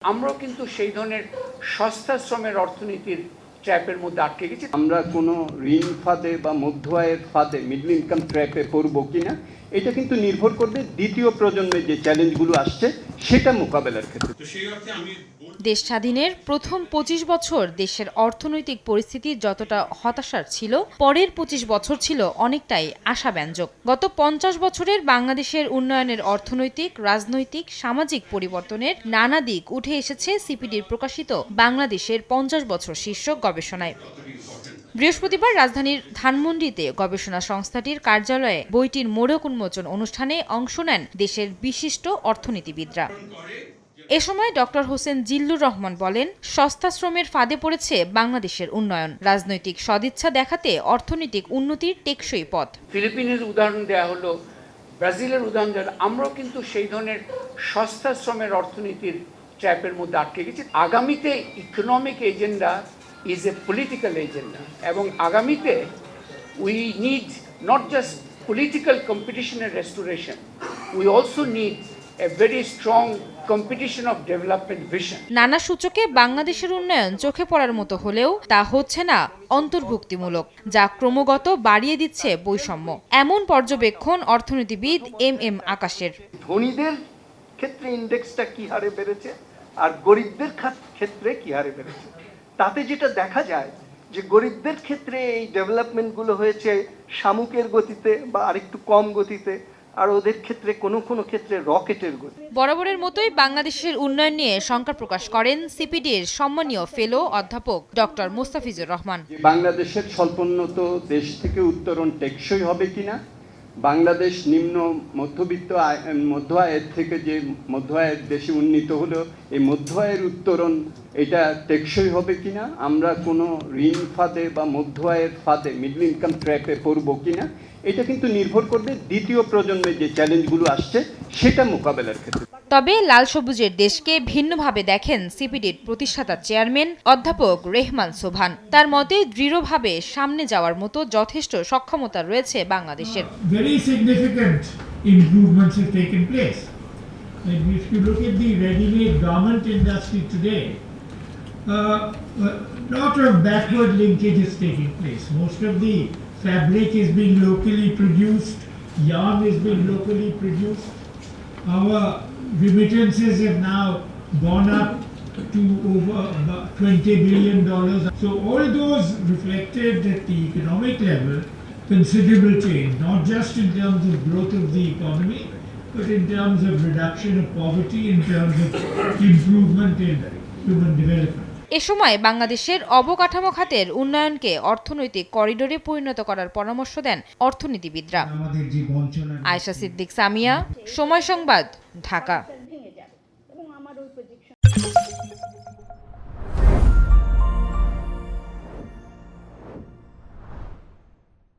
আমরাও কিন্তু সেই ধরনের সস্তা শ্রমের অর্থনীতির ট্র্যাপের মধ্যে আটকে গেছি। আমরা কোনো ঋণ ফাঁদে বা মধ্য আয়ের ফাঁদে মিডল ইনকাম ট্র্যাপে পড়ব কিনা এটা কিন্তু নির্ভর করবে দ্বিতীয় প্রজন্মের যে চ্যালেঞ্জগুলো আসছে সেটা মোকাবেলার ক্ষেত্রে। দেশ স্বাধীনের প্রথম ২৫ বছর দেশের অর্থনৈতিক পরিস্থিতি যতটা হতাশার ছিল, পরের ২৫ বছর ছিল অনেকটাই আশাব্যঞ্জক। গত ৫০ বছরের বাংলাদেশের উন্নয়নের অর্থনৈতিক, রাজনৈতিক, সামাজিক পরিবর্তনের নানা দিক উঠে এসেছে সিপিডির প্রকাশিত বাংলাদেশের ৫০ বছর শীর্ষক গবেষণায়। বৃহস্পতিবার রাজধানীর ধানমন্ডিতে গবেষণা সংস্থাটির কার্যালয়ে বইটির মোড়ক উন্মোচন অনুষ্ঠানে অংশ নেন দেশের বিশিষ্ট অর্থনীতিবিদরা। এ সময় ডক্টর হোসেন জিল্লুর রহমান বলেন, সস্তা শ্রমের ফাঁদে পড়েছে বাংলাদেশের উন্নয়ন। রাজনৈতিক সদিচ্ছা দেখাতে অর্থনৈতিক উন্নতির টেকসই পথ। ফিলিপিনের উদাহরণ দেওয়া হলো, ব্রাজিলের উদাহরণ দেওয়া হলো। আমরাও কিন্তু সেই ধরনের সস্তা শ্রমের অর্থনীতির ট্র্যাপের মধ্যে আটকে গেছি। আগামীতে economic agenda is a political agenda, এবং আগামীতে we need not just political কম্পিটিশনের restoration, we also need a very strong competition of development vision. নানা সূচকে বাংলাদেশের উন্নয়ন চোখে পড়ার মতো হলেও তা হচ্ছে না অন্তর্ভুক্তিমূলক, যা ক্রমাগত বাড়িয়ে দিচ্ছে বৈষম্য। এমন পর্যবেক্ষণ অর্থনীতিবিদ এম আকাশের। ধনীদের ক্ষেত্রে ইন্ডেক্সটা কি হারে বেড়েছে আর গরিবদের ক্ষেত্রে কি হারে বেড়েছে, তাতে যেটা দেখা যায় যে গরিবদের ক্ষেত্রে এই ডেভেলপমেন্টগুলো হয়েছে শামুকের গতিতে বা আরেকটু কম গতিতে, আর ওদের ক্ষেত্রে কোনো ক্ষেত্রে রকেটের গতি। বরাবরের মতোই বাংলাদেশের উন্নয়ন নিয়ে শঙ্কা প্রকাশ করেন সিপিডির সম্মানীয় ফেলো অধ্যাপক ডক্টর মোস্তাফিজুর রহমান। বাংলাদেশের স্বল্পোন্নত দেশ থেকে উত্তরণ টেকসই হবে কিনা, বাংলাদেশ নিম্ন মধ্য আয়ের থেকে যে মধ্য আয়ের দেশে উন্নীত হলো, এই মধ্য আয়ের উত্তরণ এটা টেকসই হবে কিনা, আমরা কোনো ঋণ ফাঁদে বা মধ্য আয়ের ফাঁদে মিডল ইনকাম ট্র্যাপে পড়ব কিনা এটা কিন্তু নির্ভর করবে দ্বিতীয় প্রজন্মের যে চ্যালেঞ্জগুলো আসছে সেটা মোকাবেলার ক্ষেত্রে। তবে লাল সবুজের দেশকে ভিন্নভাবে দেখেন সিপিডির প্রতিষ্ঠাতা চেয়ারম্যান অধ্যাপক রেহমান সোবহান। তার মতে দৃঢ়ভাবে সামনে যাওয়ার মতো যথেষ্ট সক্ষমতা রয়েছে বাংলাদেশের। Very significant improvements have taken place. And if you look at the ready-made garment industry today, lot of backward linkage is taking place. Most of the fabric is being locally produced, yarn is being locally produced. Our remittances have now gone up to over $20 billion. So all those reflected at the economic level considerable change, not just in terms of growth of the economy, but in terms of reduction of poverty, in terms of improvement in human development. এ সময় বাংলাদেশের অবকাঠামো খাতের উন্নয়নকে অর্থনৈতিক করিডোরে পরিণত করার পরামর্শ দেন অর্থনীতিবিদরা। আয়েশা সিদ্দিক সামিয়া, সময় সংবাদ, ঢাকা।